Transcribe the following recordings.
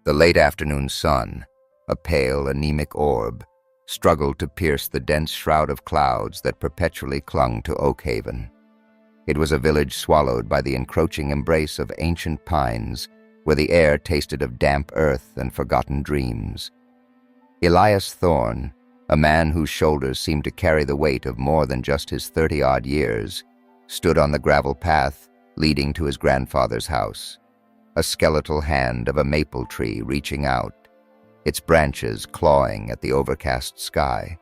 The late afternoon sun, a pale, anemic orb, struggled to pierce the dense shroud of clouds that perpetually clung to Oakhaven. It was a village swallowed by the encroaching embrace of ancient pines, where the air tasted of damp earth and forgotten dreams. Elias Thorne, a man whose shoulders seemed to carry the weight of more than just his 30-odd years, stood on the gravel path leading to his grandfather's house, a skeletal hand of a maple tree reaching out, its branches clawing at the overcast sky.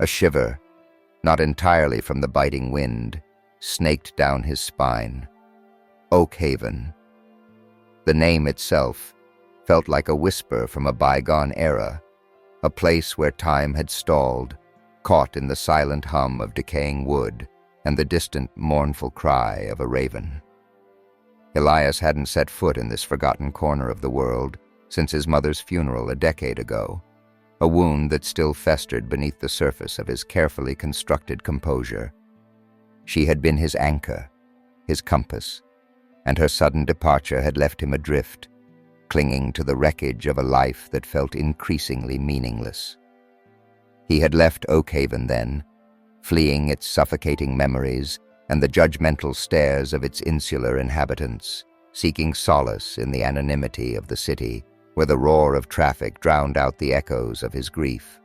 A shiver, not entirely from the biting wind, snaked down his spine. Oakhaven. The name itself felt like a whisper from a bygone era, a place where time had stalled, caught in the silent hum of decaying wood and the distant, mournful cry of a raven. Elias hadn't set foot in this forgotten corner of the world since his mother's funeral a decade ago, a wound that still festered beneath the surface of his carefully constructed composure. She had been his anchor, his compass, and her sudden departure had left him adrift, clinging to the wreckage of a life that felt increasingly meaningless. He had left Oakhaven then, fleeing its suffocating memories and the judgmental stares of its insular inhabitants, seeking solace in the anonymity of the city, where the roar of traffic drowned out the echoes of his grief.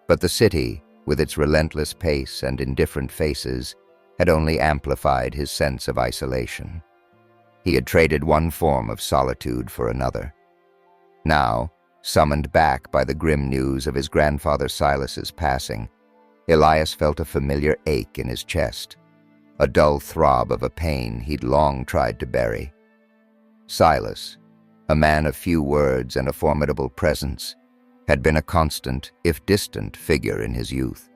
But the city, with its relentless pace and indifferent faces, had only amplified his sense of isolation. He had traded one form of solitude for another. Now, summoned back by the grim news of his grandfather Silas's passing, Elias felt a familiar ache in his chest, a dull throb of a pain he'd long tried to bury. Silas, a man of few words and a formidable presence, had been a constant, if distant, figure in his youth.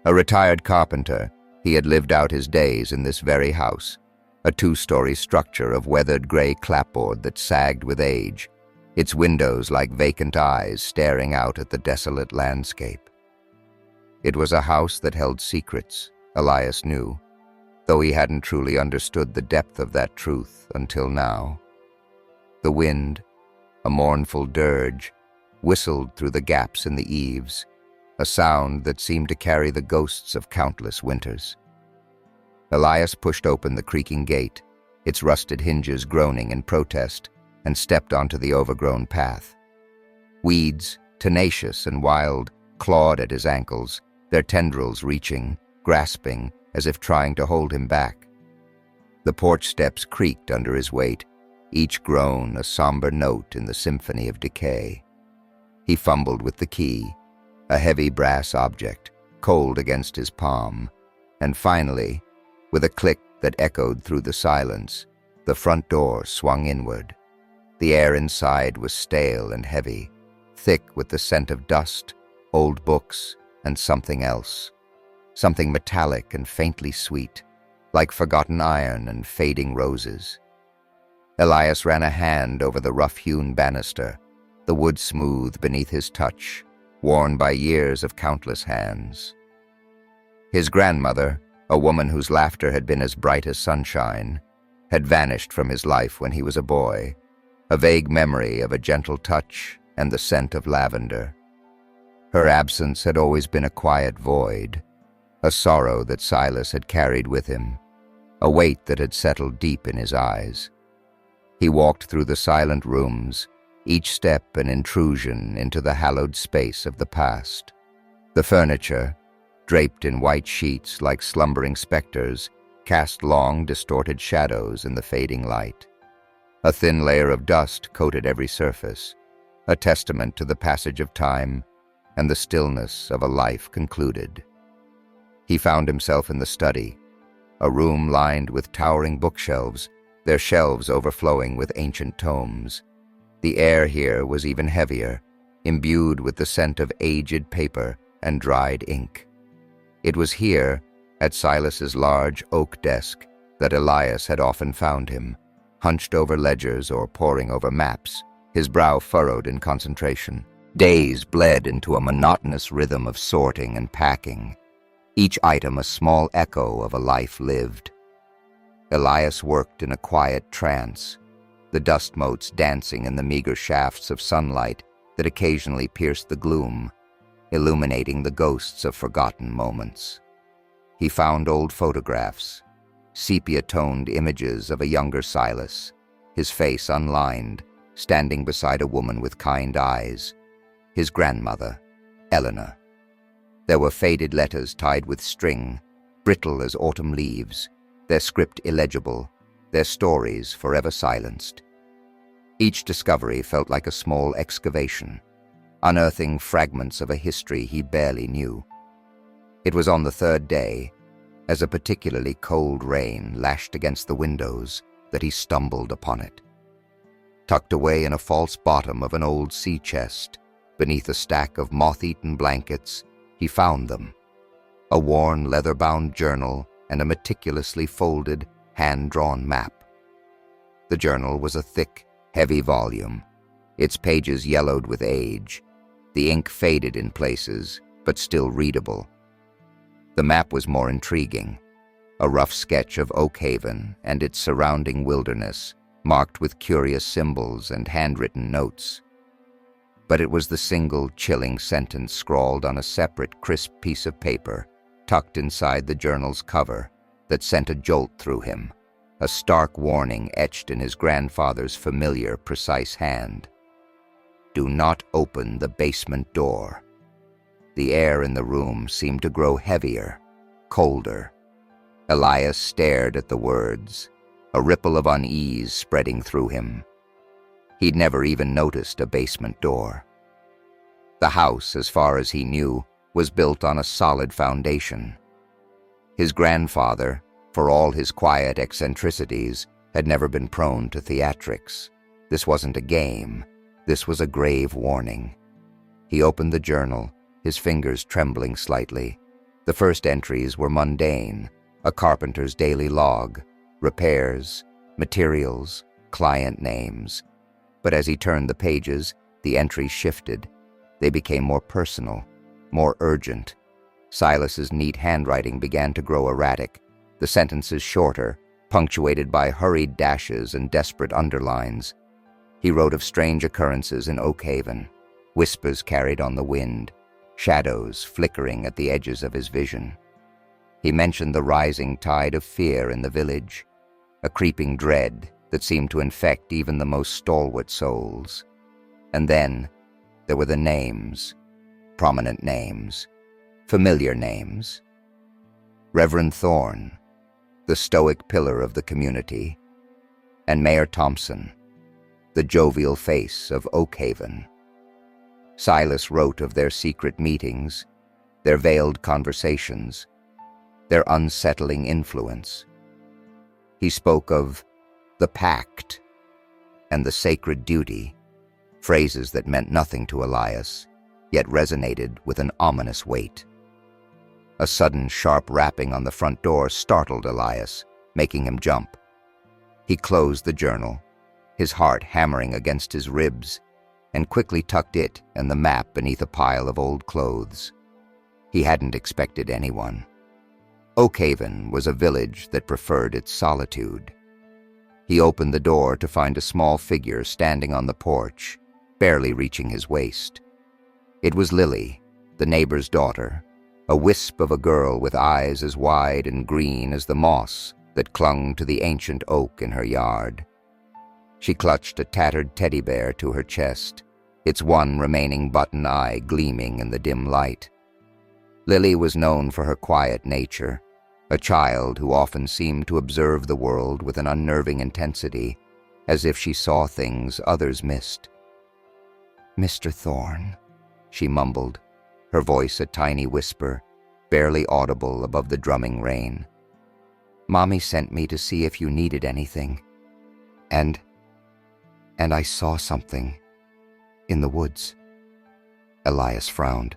A retired carpenter, he had lived out his days in this very house, a two-story structure of weathered gray clapboard that sagged with age, its windows like vacant eyes staring out at the desolate landscape. It was a house that held secrets, Elias knew, though he hadn't truly understood the depth of that truth until now. The wind, a mournful dirge, whistled through the gaps in the eaves, a sound that seemed to carry the ghosts of countless winters. Elias pushed open the creaking gate, its rusted hinges groaning in protest, and stepped onto the overgrown path. Weeds, tenacious and wild, clawed at his ankles, their tendrils reaching, grasping, as if trying to hold him back. The porch steps creaked under his weight, each groan a somber note in the symphony of decay. He fumbled with the key, a heavy brass object, cold against his palm, and finally, with a click that echoed through the silence, the front door swung inward. The air inside was stale and heavy, thick with the scent of dust, old books, and something else. Something metallic and faintly sweet, like forgotten iron and fading roses. Elias ran a hand over the rough-hewn banister, the wood smooth beneath his touch, worn by years of countless hands. His grandmother, a woman whose laughter had been as bright as sunshine, had vanished from his life when he was a boy, a vague memory of a gentle touch and the scent of lavender. Her absence had always been a quiet void, a sorrow that Silas had carried with him, a weight that had settled deep in his eyes. He walked through the silent rooms, each step an intrusion into the hallowed space of the past. The furniture, draped in white sheets like slumbering specters, cast long, distorted shadows in the fading light. A thin layer of dust coated every surface, a testament to the passage of time and the stillness of a life concluded. He found himself in the study, a room lined with towering bookshelves, their shelves overflowing with ancient tomes. The air here was even heavier, imbued with the scent of aged paper and dried ink. It was here, at Silas's large oak desk, that Elias had often found him, hunched over ledgers or poring over maps, his brow furrowed in concentration. Days bled into a monotonous rhythm of sorting and packing, each item a small echo of a life lived. Elias worked in a quiet trance, the dust motes dancing in the meager shafts of sunlight that occasionally pierced the gloom, illuminating the ghosts of forgotten moments. He found old photographs, sepia-toned images of a younger Silas, his face unlined, standing beside a woman with kind eyes, his grandmother, Eleanor. There were faded letters tied with string, brittle as autumn leaves, their script illegible, their stories forever silenced. Each discovery felt like a small excavation, unearthing fragments of a history he barely knew. It was on the third day, as a particularly cold rain lashed against the windows, that he stumbled upon it. Tucked away in a false bottom of an old sea chest, beneath a stack of moth-eaten blankets, he found them: a worn leather-bound journal and a meticulously folded, hand-drawn map. The journal was a thick, heavy volume, its pages yellowed with age, the ink faded in places, but still readable. The map was more intriguing, a rough sketch of Oakhaven and its surrounding wilderness, marked with curious symbols and handwritten notes. But it was the single, chilling sentence scrawled on a separate, crisp piece of paper, tucked inside the journal's cover, that sent a jolt through him, a stark warning etched in his grandfather's familiar, precise hand. "Do not open the basement door." The air in the room seemed to grow heavier, colder. Elias stared at the words, a ripple of unease spreading through him. He'd never even noticed a basement door. The house, as far as he knew, was built on a solid foundation. His grandfather, for all his quiet eccentricities, had never been prone to theatrics. This wasn't a game. This was a grave warning. He opened the journal, his fingers trembling slightly. The first entries were mundane, a carpenter's daily log, repairs, materials, client names. But as he turned the pages, the entries shifted. They became more personal, more urgent. Silas's neat handwriting began to grow erratic, the sentences shorter, punctuated by hurried dashes and desperate underlines. He wrote of strange occurrences in Oakhaven, whispers carried on the wind, shadows flickering at the edges of his vision. He mentioned the rising tide of fear in the village, a creeping dread that seemed to infect even the most stalwart souls. And then there were the names, prominent names, familiar names. Reverend Thorne, the stoic pillar of the community, and Mayor Thompson, the jovial face of Oakhaven. Silas wrote of their secret meetings, their veiled conversations, their unsettling influence. He spoke of the pact and the sacred duty, phrases that meant nothing to Elias, yet resonated with an ominous weight. A sudden sharp rapping on the front door startled Elias, making him jump. He closed the journal, his heart hammering against his ribs, and quickly tucked it and the map beneath a pile of old clothes. He hadn't expected anyone. Oakhaven was a village that preferred its solitude. He opened the door to find a small figure standing on the porch, barely reaching his waist. It was Lily, the neighbor's daughter, a wisp of a girl with eyes as wide and green as the moss that clung to the ancient oak in her yard. She clutched a tattered teddy bear to her chest, its one remaining button eye gleaming in the dim light. Lily was known for her quiet nature, a child who often seemed to observe the world with an unnerving intensity, as if she saw things others missed. "Mr. Thorne," she mumbled, her voice a tiny whisper, barely audible above the drumming rain. "Mommy sent me to see if you needed anything. And I saw something in the woods." Elias frowned.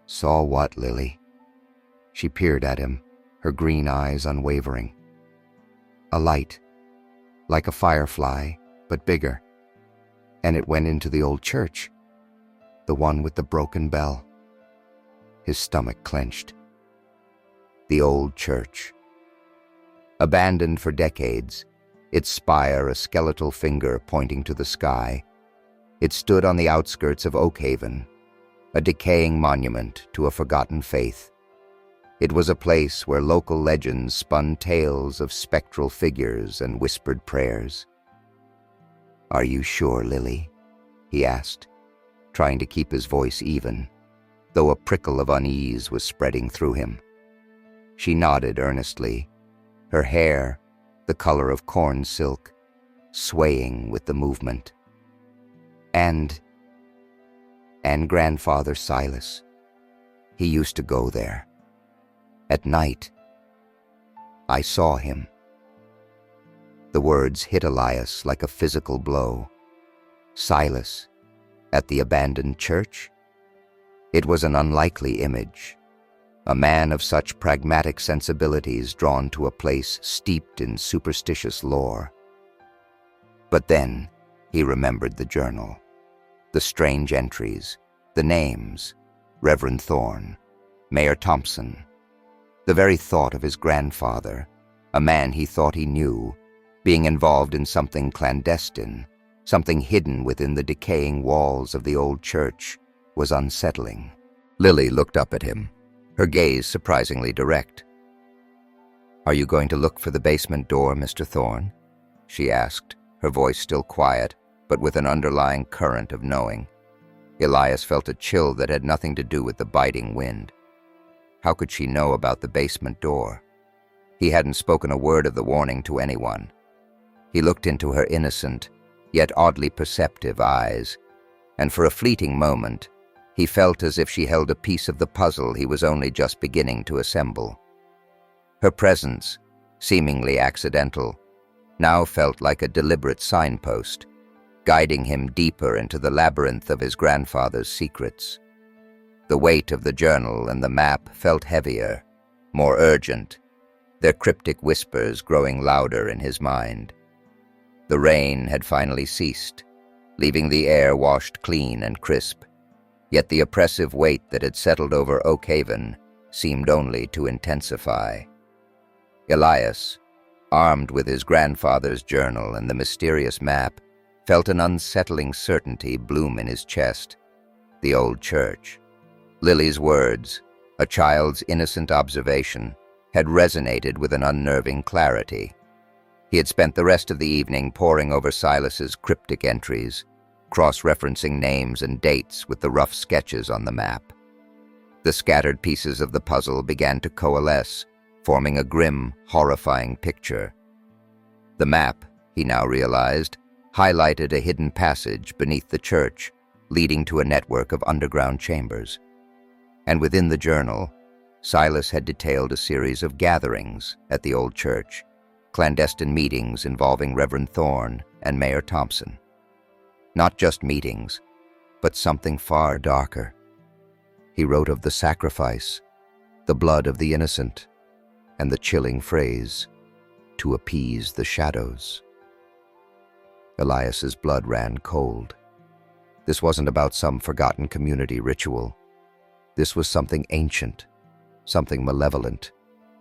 "Saw what, Lily?" She peered at him, her green eyes unwavering. "A light, like a firefly, but bigger. And it went into the old church, the one with the broken bell." His stomach clenched. The old church. Abandoned for decades, its spire a skeletal finger pointing to the sky. It stood on the outskirts of Oakhaven, a decaying monument to a forgotten faith. It was a place where local legends spun tales of spectral figures and whispered prayers. "Are you sure, Lily?" he asked, trying to keep his voice even, though a prickle of unease was spreading through him. She nodded earnestly, her hair, the color of corn silk, swaying with the movement. And grandfather Silas. He used to go there. At night. I saw him. The words hit Elias like a physical blow. Silas, at the abandoned church? It was an unlikely image. A man of such pragmatic sensibilities drawn to a place steeped in superstitious lore. But then he remembered the journal, the strange entries, the names, Reverend Thorne, Mayor Thompson. The very thought of his grandfather, a man he thought he knew, being involved in something clandestine, something hidden within the decaying walls of the old church, was unsettling. Lily looked up at him, her gaze surprisingly direct. "Are you going to look for the basement door, Mr. Thorne?" she asked, her voice still quiet, but with an underlying current of knowing. Elias felt a chill that had nothing to do with the biting wind. How could she know about the basement door? He hadn't spoken a word of the warning to anyone. He looked into her innocent, yet oddly perceptive eyes, and for a fleeting moment, he felt as if she held a piece of the puzzle he was only just beginning to assemble. Her presence, seemingly accidental, now felt like a deliberate signpost, guiding him deeper into the labyrinth of his grandfather's secrets. The weight of the journal and the map felt heavier, more urgent, their cryptic whispers growing louder in his mind. The rain had finally ceased, leaving the air washed clean and crisp, yet the oppressive weight that had settled over Oakhaven seemed only to intensify. Elias, armed with his grandfather's journal and the mysterious map, felt an unsettling certainty bloom in his chest. The old church. Lily's words, a child's innocent observation, had resonated with an unnerving clarity. He had spent the rest of the evening poring over Silas's cryptic entries, cross-referencing names and dates with the rough sketches on the map. The scattered pieces of the puzzle began to coalesce, forming a grim, horrifying picture. The map, he now realized, highlighted a hidden passage beneath the church, leading to a network of underground chambers. And within the journal, Silas had detailed a series of gatherings at the old church, clandestine meetings involving Reverend Thorne and Mayor Thompson. Not just meetings, but something far darker. He wrote of the sacrifice, the blood of the innocent, and the chilling phrase, "to appease the shadows." Elias's blood ran cold. This wasn't about some forgotten community ritual. This was something ancient, something malevolent,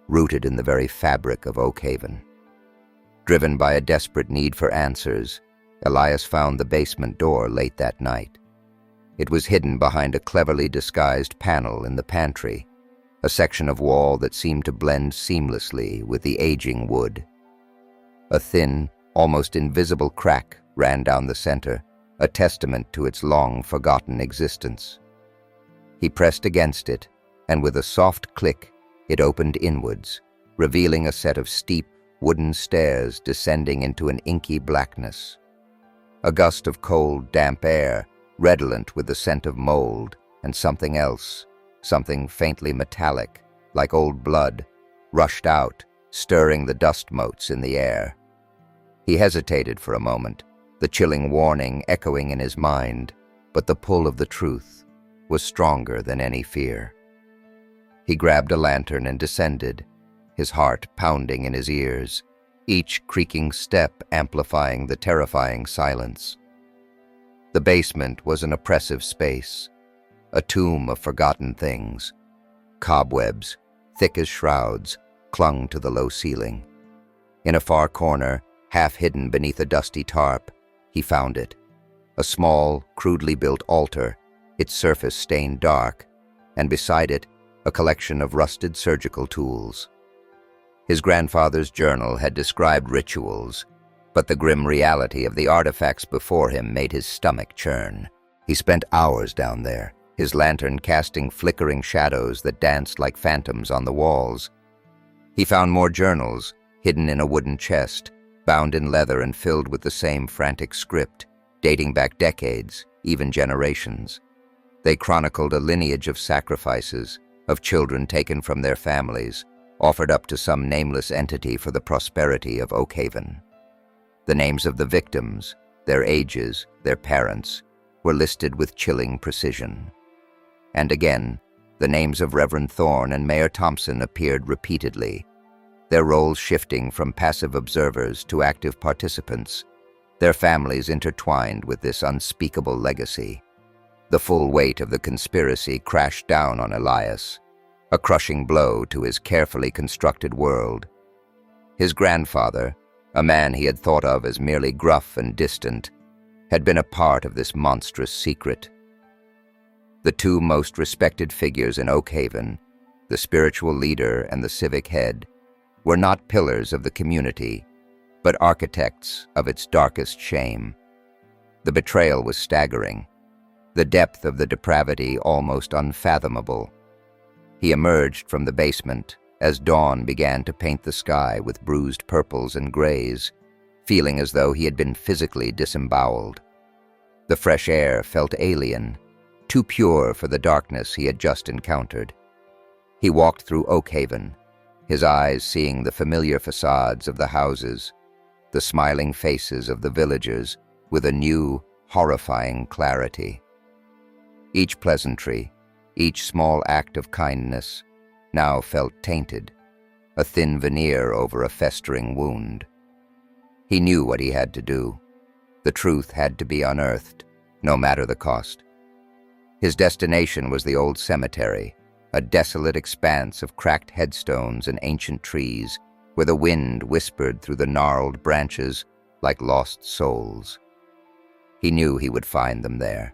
rooted in the very fabric of Oakhaven. Driven by a desperate need for answers, Elias found the basement door late that night. It was hidden behind a cleverly disguised panel in the pantry, a section of wall that seemed to blend seamlessly with the aging wood. A thin, almost invisible crack ran down the center, a testament to its long-forgotten existence. He pressed against it, and with a soft click, it opened inwards, revealing a set of steep, wooden stairs descending into an inky blackness. A gust of cold, damp air, redolent with the scent of mold and something else, something faintly metallic, like old blood, rushed out, stirring the dust motes in the air. He hesitated for a moment, the chilling warning echoing in his mind, but the pull of the truth was stronger than any fear. He grabbed a lantern and descended, his heart pounding in his ears, each creaking step amplifying the terrifying silence. The basement was an oppressive space, a tomb of forgotten things. Cobwebs, thick as shrouds, clung to the low ceiling. In a far corner, Half hidden beneath a dusty tarp, he found it. A small, crudely built altar, its surface stained dark, and beside it, a collection of rusted surgical tools. His grandfather's journal had described rituals, but the grim reality of the artifacts before him made his stomach churn. He spent hours down there, his lantern casting flickering shadows that danced like phantoms on the walls. He found more journals, hidden in a wooden chest, bound in leather and filled with the same frantic script, dating back decades, even generations. They chronicled a lineage of sacrifices, of children taken from their families, offered up to some nameless entity for the prosperity of Oakhaven. The names of the victims, their ages, their parents, were listed with chilling precision. And again, the names of Reverend Thorne and Mayor Thompson appeared repeatedly, their roles shifting from passive observers to active participants, their families intertwined with this unspeakable legacy. The full weight of the conspiracy crashed down on Elias, a crushing blow to his carefully constructed world. His grandfather, a man he had thought of as merely gruff and distant, had been a part of this monstrous secret. The two most respected figures in Oakhaven, the spiritual leader and the civic head, were not pillars of the community, but architects of its darkest shame. The betrayal was staggering, the depth of the depravity almost unfathomable. He emerged from the basement as dawn began to paint the sky with bruised purples and grays, feeling as though he had been physically disemboweled. The fresh air felt alien, too pure for the darkness he had just encountered. He walked through Oakhaven, his eyes seeing the familiar facades of the houses, the smiling faces of the villagers with a new, horrifying clarity. Each pleasantry, each small act of kindness, now felt tainted, a thin veneer over a festering wound. He knew what he had to do. The truth had to be unearthed, no matter the cost. His destination was the old cemetery, a desolate expanse of cracked headstones and ancient trees, where the wind whispered through the gnarled branches like lost souls. He knew he would find them there.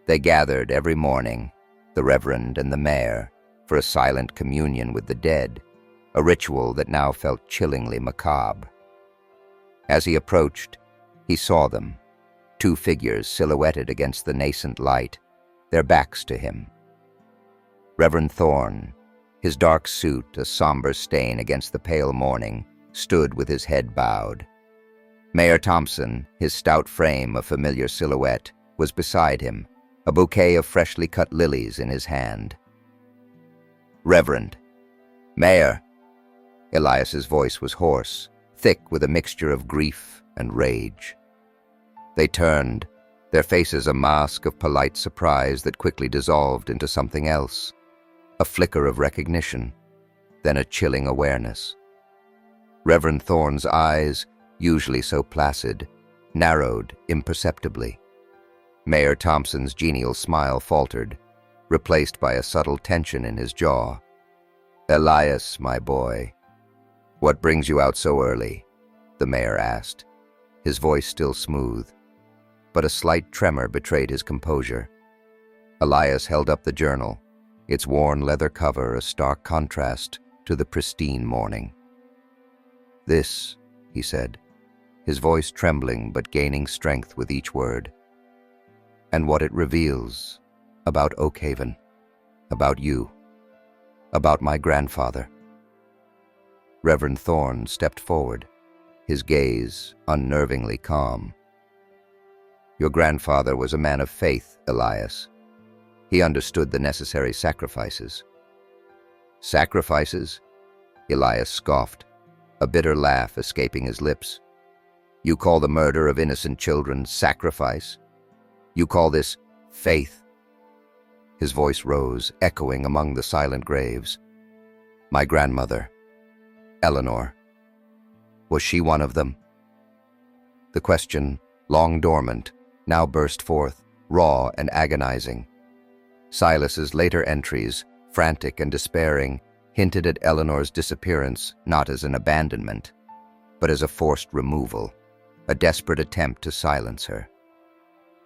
They gathered every morning, the Reverend and the Mayor, for a silent communion with the dead, a ritual that now felt chillingly macabre. As he approached, he saw them, two figures silhouetted against the nascent light, their backs to him. Reverend Thorne, his dark suit a somber stain against the pale morning, stood with his head bowed. Mayor Thompson, his stout frame a familiar silhouette, was beside him, a bouquet of freshly cut lilies in his hand. "Reverend." "Mayor." Elias's voice was hoarse, thick with a mixture of grief and rage. They turned, their faces a mask of polite surprise that quickly dissolved into something else. A flicker of recognition, then a chilling awareness. Reverend Thorne's eyes, usually so placid, narrowed imperceptibly. Mayor Thompson's genial smile faltered, replaced by a subtle tension in his jaw. "Elias, my boy, what brings you out so early?" the mayor asked, his voice still smooth, but a slight tremor betrayed his composure. Elias held up the journal, its worn leather cover a stark contrast to the pristine morning. "This," he said, his voice trembling but gaining strength with each word, "and what it reveals about Oakhaven, about you, about my grandfather." Reverend Thorne stepped forward, his gaze unnervingly calm. "Your grandfather was a man of faith, Elias. He understood the necessary sacrifices." "Sacrifices?" Elias scoffed, a bitter laugh escaping his lips. "You call the murder of innocent children sacrifice? You call this faith?" His voice rose, echoing among the silent graves. "My grandmother, Eleanor, was she one of them?" The question, long dormant, now burst forth, raw and agonizing. Silas's later entries, frantic and despairing, hinted at Eleanor's disappearance not as an abandonment, but as a forced removal, a desperate attempt to silence her.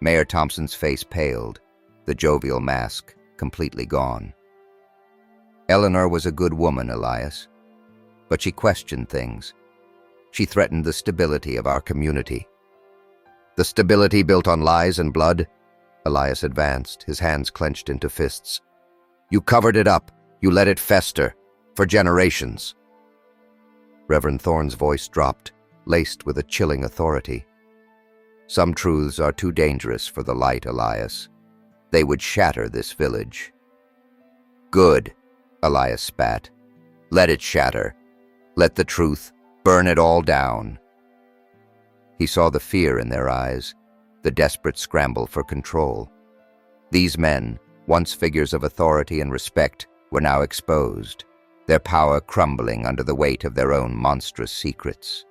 Mayor Thompson's face paled, the jovial mask completely gone. Eleanor was a good woman, Elias, but she questioned things. She threatened the stability of our community. The stability built on lies and blood? Elias advanced, his hands clenched into fists. You covered it up. You let it fester. For generations. Reverend Thorne's voice dropped, laced with a chilling authority. Some truths are too dangerous for the light, Elias. They would shatter this village. Good, Elias spat. Let it shatter. Let the truth burn it all down. He saw the fear in their eyes, the desperate scramble for control. These men, once figures of authority and respect, were now exposed, their power crumbling under the weight of their own monstrous secrets.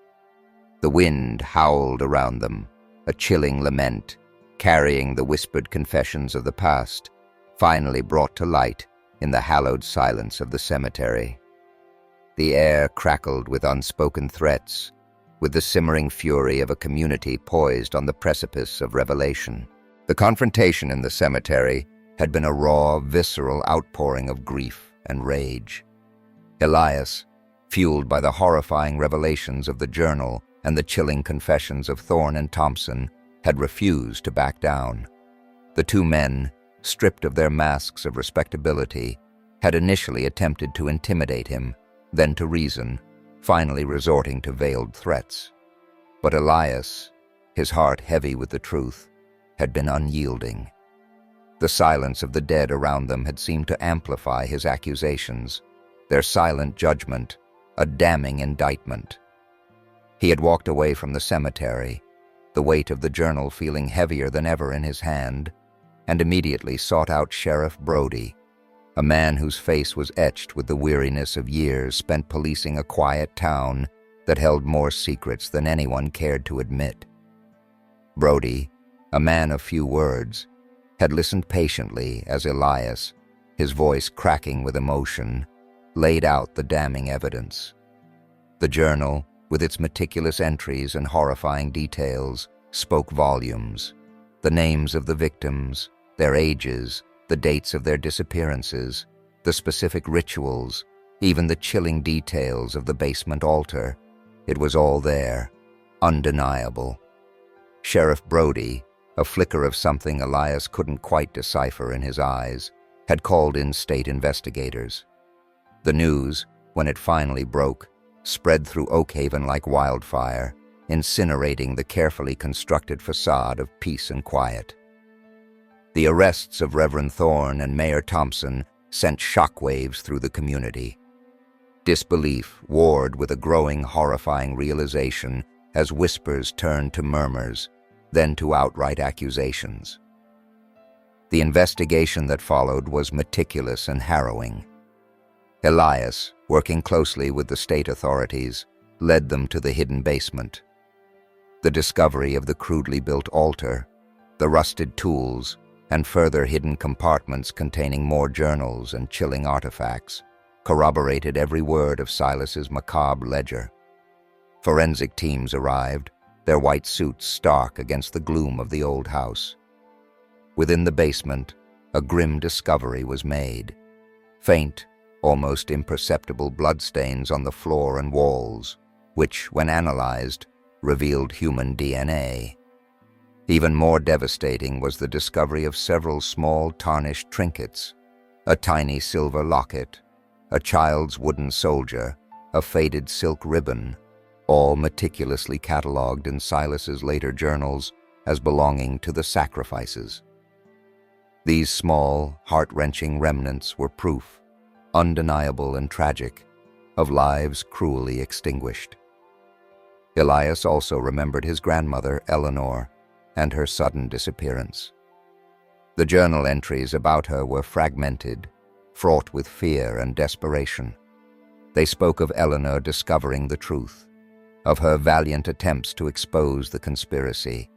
The wind howled around them, a chilling lament, carrying the whispered confessions of the past, finally brought to light in the hallowed silence of the cemetery. The air crackled with unspoken threats, with the simmering fury of a community poised on the precipice of revelation. The confrontation in the cemetery had been a raw, visceral outpouring of grief and rage. Elias, fueled by the horrifying revelations of the journal and the chilling confessions of Thorne and Thompson, had refused to back down. The two men, stripped of their masks of respectability, had initially attempted to intimidate him, then to reason, finally resorting to veiled threats. But Elias, his heart heavy with the truth, had been unyielding. The silence of the dead around them had seemed to amplify his accusations, their silent judgment, a damning indictment. He had walked away from the cemetery, the weight of the journal feeling heavier than ever in his hand, and immediately sought out Sheriff Brody, a man whose face was etched with the weariness of years spent policing a quiet town that held more secrets than anyone cared to admit. Brody, a man of few words, had listened patiently as Elias, his voice cracking with emotion, laid out the damning evidence. The journal, with its meticulous entries and horrifying details, spoke volumes. The names of the victims, their ages, the dates of their disappearances, the specific rituals, even the chilling details of the basement altar. It was all there, undeniable. Sheriff Brody, a flicker of something Elias couldn't quite decipher in his eyes, had called in state investigators. The news, when it finally broke, spread through Oakhaven like wildfire, incinerating the carefully constructed facade of peace and quiet. The arrests of Reverend Thorne and Mayor Thompson sent shockwaves through the community. Disbelief warred with a growing, horrifying realization as whispers turned to murmurs, then to outright accusations. The investigation that followed was meticulous and harrowing. Elias, working closely with the state authorities, led them to the hidden basement. The discovery of the crudely built altar, the rusted tools, and further hidden compartments containing more journals and chilling artifacts corroborated every word of Silas's macabre ledger. Forensic teams arrived, their white suits stark against the gloom of the old house. Within the basement, a grim discovery was made. Faint, almost imperceptible bloodstains on the floor and walls, which, when analyzed, revealed human DNA. Even more devastating was the discovery of several small tarnished trinkets, a tiny silver locket, a child's wooden soldier, a faded silk ribbon, all meticulously catalogued in Silas's later journals as belonging to the sacrifices. These small, heart-wrenching remnants were proof, undeniable and tragic, of lives cruelly extinguished. Elias also remembered his grandmother, Eleanor, and her sudden disappearance. The journal entries about her were fragmented, fraught with fear and desperation. They spoke of Eleanor discovering the truth, of her valiant attempts to expose the conspiracy,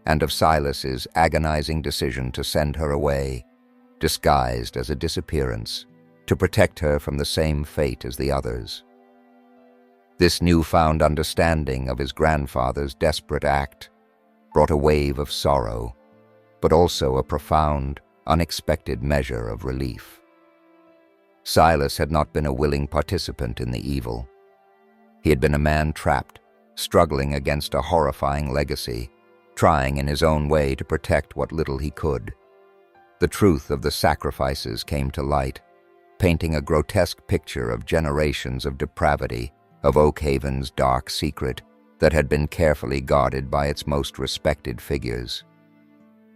and of Silas's agonizing decision to send her away, disguised as a disappearance, to protect her from the same fate as the others. This newfound understanding of his grandfather's desperate act brought a wave of sorrow, but also a profound, unexpected measure of relief. Silas had not been a willing participant in the evil. He had been a man trapped, struggling against a horrifying legacy, trying in his own way to protect what little he could. The truth of the sacrifices came to light, painting a grotesque picture of generations of depravity, of Oakhaven's dark secret that had been carefully guarded by its most respected figures.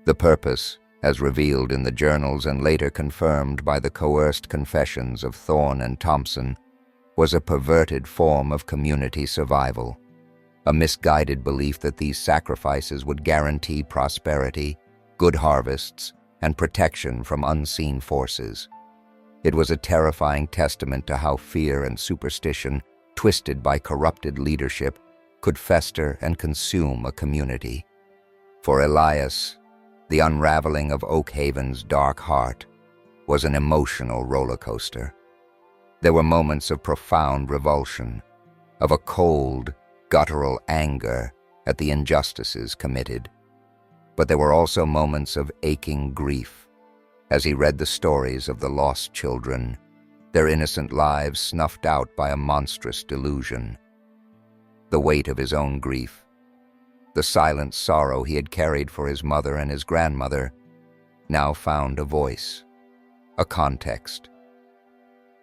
The purpose, as revealed in the journals and later confirmed by the coerced confessions of Thorne and Thompson, was a perverted form of community survival, a misguided belief that these sacrifices would guarantee prosperity, good harvests, and protection from unseen forces. It was a terrifying testament to how fear and superstition, twisted by corrupted leadership, could fester and consume a community. For Elias, the unraveling of Oakhaven's dark heart was an emotional roller coaster. There were moments of profound revulsion, of a cold, guttural anger at the injustices committed. But there were also moments of aching grief as he read the stories of the lost children, their innocent lives snuffed out by a monstrous delusion. The weight of his own grief, the silent sorrow he had carried for his mother and his grandmother, now found a voice, a context.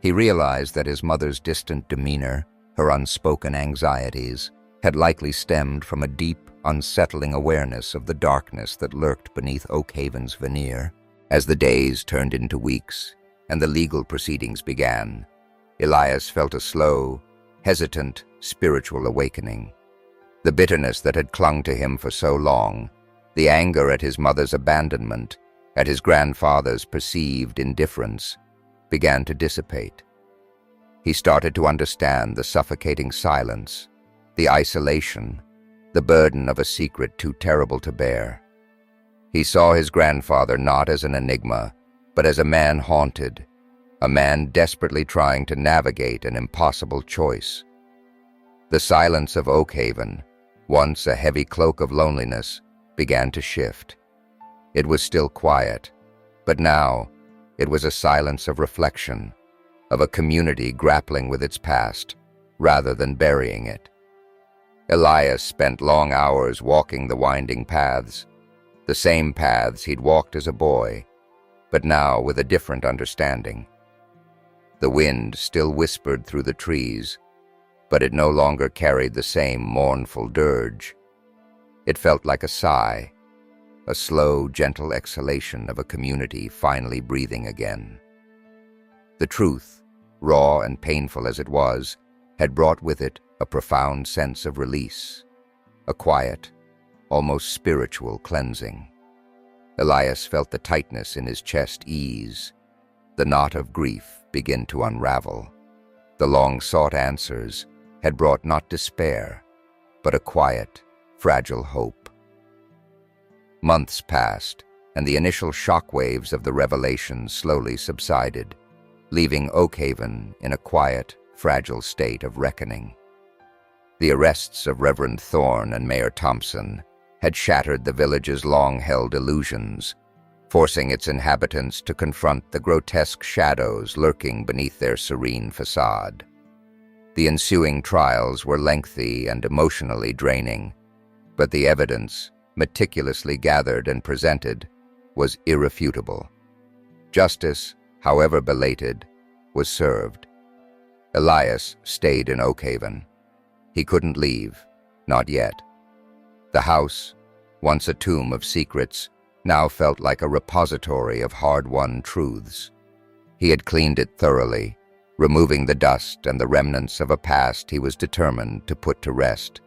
He realized that his mother's distant demeanor, her unspoken anxieties, had likely stemmed from a deep, unsettling awareness of the darkness that lurked beneath Oakhaven's veneer. As the days turned into weeks and the legal proceedings began, Elias felt a slow, hesitant, spiritual awakening. The bitterness that had clung to him for so long, the anger at his mother's abandonment, at his grandfather's perceived indifference, began to dissipate. He started to understand the suffocating silence, the isolation, the burden of a secret too terrible to bear. He saw his grandfather not as an enigma, but as a man haunted, a man desperately trying to navigate an impossible choice. The silence of Oakhaven, once a heavy cloak of loneliness, began to shift. It was still quiet, but now it was a silence of reflection, of a community grappling with its past, rather than burying it. Elias spent long hours walking the winding paths, the same paths he'd walked as a boy, but now with a different understanding. The wind still whispered through the trees, but it no longer carried the same mournful dirge. It felt like a sigh, a slow, gentle exhalation of a community finally breathing again. The truth, raw and painful as it was, had brought with it a profound sense of release, a quiet, almost spiritual cleansing. Elias felt the tightness in his chest ease, the knot of grief begin to unravel. The long-sought answers had brought not despair, but a quiet, fragile hope. Months passed, and the initial shockwaves of the revelation slowly subsided, leaving Oakhaven in a quiet, fragile state of reckoning. The arrests of Reverend Thorne and Mayor Thompson had shattered the village's long-held illusions, forcing its inhabitants to confront the grotesque shadows lurking beneath their serene facade. The ensuing trials were lengthy and emotionally draining, but the evidence, meticulously gathered and presented, was irrefutable. Justice, however belated, was served. Elias stayed in Oakhaven. He couldn't leave, not yet. The house, once a tomb of secrets, now felt like a repository of hard-won truths. He had cleaned it thoroughly, removing the dust and the remnants of a past he was determined to put to rest.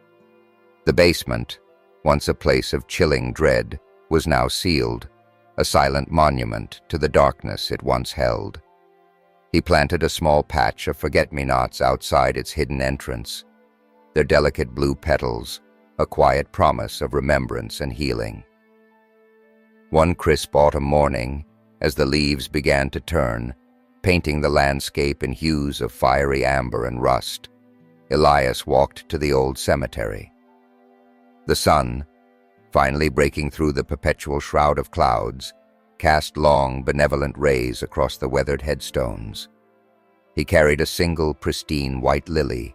The basement, once a place of chilling dread, was now sealed, a silent monument to the darkness it once held. He planted a small patch of forget-me-nots outside its hidden entrance, their delicate blue petals a quiet promise of remembrance and healing. One crisp autumn morning, as the leaves began to turn, painting the landscape in hues of fiery amber and rust, Elias walked to the old cemetery. The sun, finally breaking through the perpetual shroud of clouds, cast long, benevolent rays across the weathered headstones. He carried a single, pristine white lily,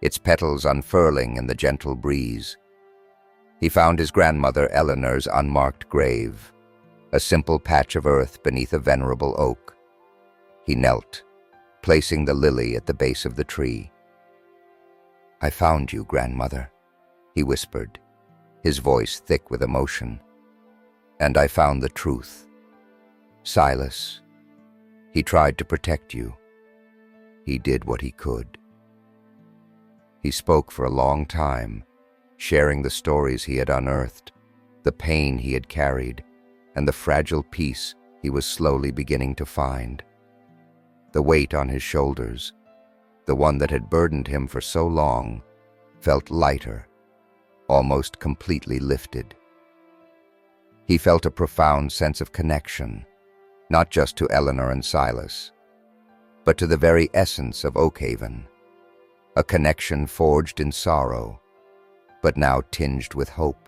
its petals unfurling in the gentle breeze. He found his grandmother Eleanor's unmarked grave, a simple patch of earth beneath a venerable oak. He knelt, placing the lily at the base of the tree. "I found you, grandmother," he whispered, his voice thick with emotion. "And I found the truth. Silas, he tried to protect you. He did what he could." He spoke for a long time, sharing the stories he had unearthed, the pain he had carried, and the fragile peace he was slowly beginning to find. The weight on his shoulders, the one that had burdened him for so long, felt lighter, almost completely lifted. He felt a profound sense of connection, not just to Eleanor and Silas, but to the very essence of Oakhaven, a connection forged in sorrow, but now tinged with hope.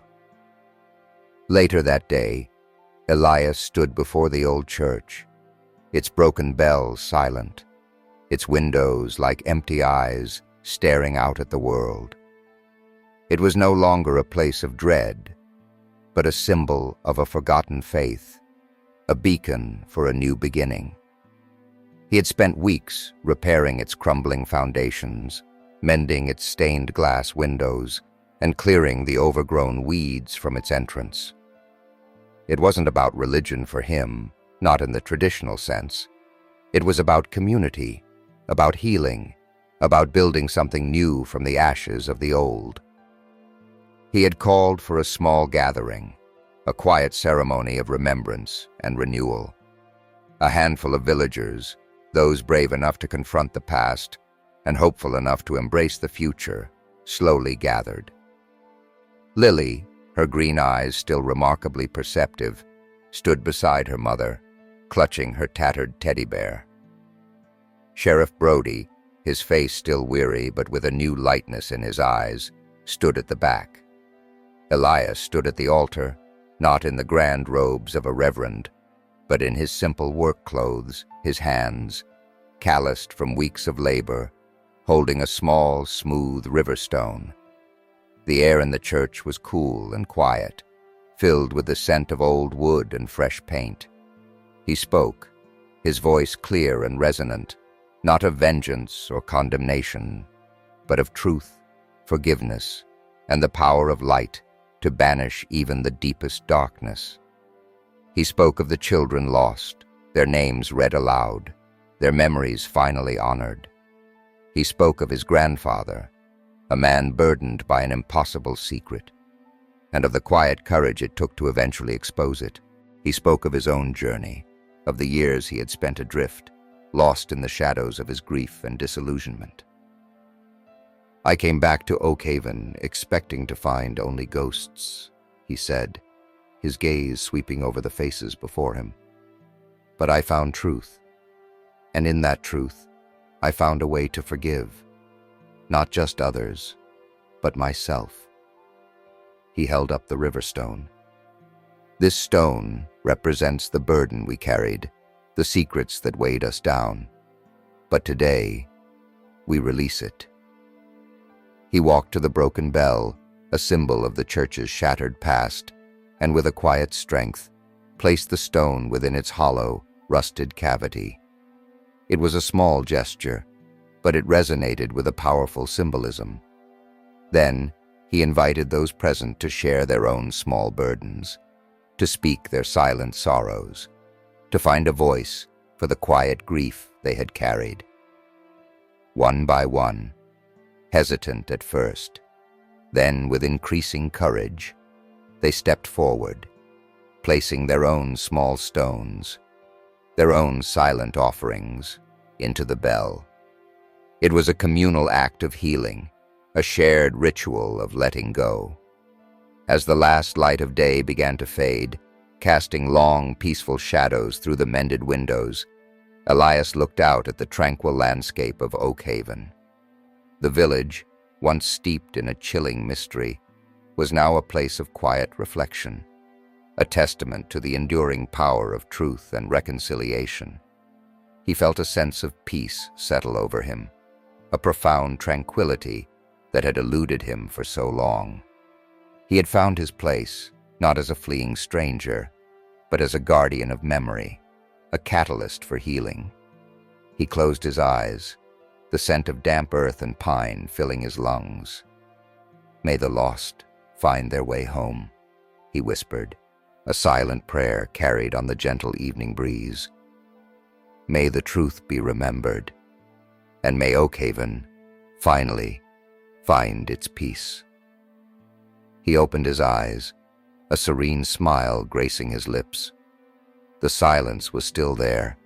Later that day, Elias stood before the old church, its broken bells silent, its windows like empty eyes staring out at the world. It was no longer a place of dread, but a symbol of a forgotten faith, a beacon for a new beginning. He had spent weeks repairing its crumbling foundations, mending its stained glass windows, and clearing the overgrown weeds from its entrance. It wasn't about religion for him, not in the traditional sense. It was about community, about healing, about building something new from the ashes of the old. He had called for a small gathering, a quiet ceremony of remembrance and renewal. A handful of villagers, those brave enough to confront the past and hopeful enough to embrace the future, slowly gathered. Lily, her green eyes still remarkably perceptive, stood beside her mother, clutching her tattered teddy bear. Sheriff Brody, his face still weary but with a new lightness in his eyes, stood at the back. Elias stood at the altar, not in the grand robes of a reverend, but in his simple work clothes, his hands, calloused from weeks of labor, holding a small, smooth river stone. The air in the church was cool and quiet, filled with the scent of old wood and fresh paint. He spoke, his voice clear and resonant, not of vengeance or condemnation, but of truth, forgiveness, and the power of light to banish even the deepest darkness. He spoke of the children lost, their names read aloud, their memories finally honored. He spoke of his grandfather, a man burdened by an impossible secret, and of the quiet courage it took to eventually expose it. He spoke of his own journey, of the years he had spent adrift, lost in the shadows of his grief and disillusionment. "I came back to Oakhaven expecting to find only ghosts," he said, his gaze sweeping over the faces before him. "But I found truth, and in that truth, I found a way to forgive, not just others, but myself." He held up the river stone. "This stone represents the burden we carried, the secrets that weighed us down. But today, we release it." He walked to the broken bell, a symbol of the church's shattered past, and with a quiet strength, placed the stone within its hollow, rusted cavity. It was a small gesture, but it resonated with a powerful symbolism. Then, he invited those present to share their own small burdens, to speak their silent sorrows, to find a voice for the quiet grief they had carried. One by one, hesitant at first, then with increasing courage, they stepped forward, placing their own small stones, their own silent offerings, into the bell. It was a communal act of healing, a shared ritual of letting go. As the last light of day began to fade, casting long, peaceful shadows through the mended windows, Elias looked out at the tranquil landscape of Oakhaven. The village, once steeped in a chilling mystery, was now a place of quiet reflection, a testament to the enduring power of truth and reconciliation. He felt a sense of peace settle over him, a profound tranquility that had eluded him for so long. He had found his place, not as a fleeing stranger, but as a guardian of memory, a catalyst for healing. He closed his eyes, the scent of damp earth and pine filling his lungs. "May the lost find their way home," he whispered, a silent prayer carried on the gentle evening breeze. "May the truth be remembered, and may Oakhaven finally find its peace." He opened his eyes, a serene smile gracing his lips. The silence was still there,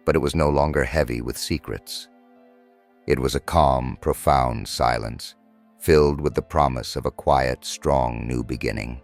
but it was no longer heavy with secrets. It was a calm, profound silence, filled with the promise of a quiet, strong new beginning.